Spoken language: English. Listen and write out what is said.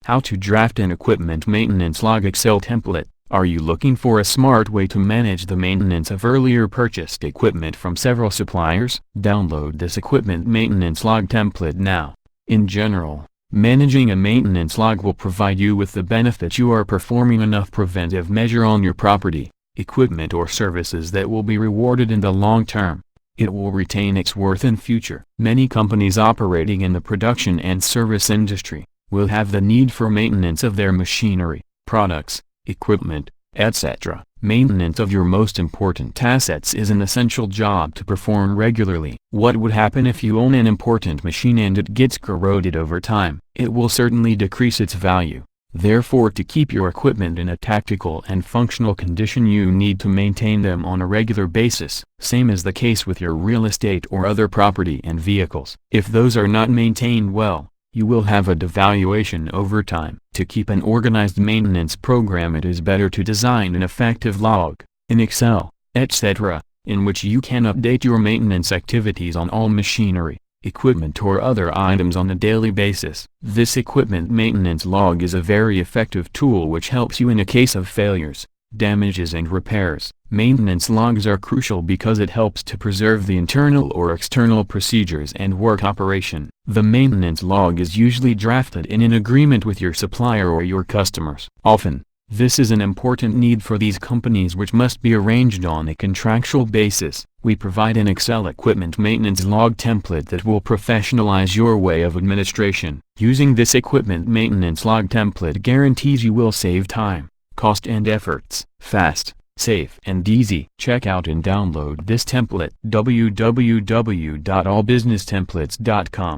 How to draft an equipment maintenance log Excel template. Are you looking for a smart way to manage the maintenance of earlier purchased equipment from several suppliers? Download this equipment maintenance log template now. In general, managing a maintenance log will provide you with the benefit you are performing enough preventive measure on your property, equipment or services that will be rewarded in the long term. It will retain its worth in future. Many companies operating in the production and service industry will have the need for maintenance of their machinery, products, equipment, etc. Maintenance of your most important assets is an essential job to perform regularly. What would happen if you own an important machine and it gets corroded over time? It will certainly decrease its value. Therefore, to keep your equipment in a tactical and functional condition, you need to maintain them on a regular basis. Same is the case with your real estate or other property and vehicles. If those are not maintained well, you will have a devaluation over time. To keep an organized maintenance program, it is better to design an effective log, in Excel, etc., in which you can update your maintenance activities on all machinery, equipment or other items on a daily basis. This equipment maintenance log is a very effective tool which helps you in a case of failures, damages and repairs. Maintenance logs are crucial because it helps to preserve the internal or external procedures and work operation. The maintenance log is usually drafted in an agreement with your supplier or your customers. Often, this is an important need for these companies which must be arranged on a contractual basis. We provide an Excel equipment maintenance log template that will professionalize your way of administration. Using this equipment maintenance log template guarantees you will save time, cost and efforts. Fast, safe and easy. Check out and download this template. www.allbusinesstemplates.com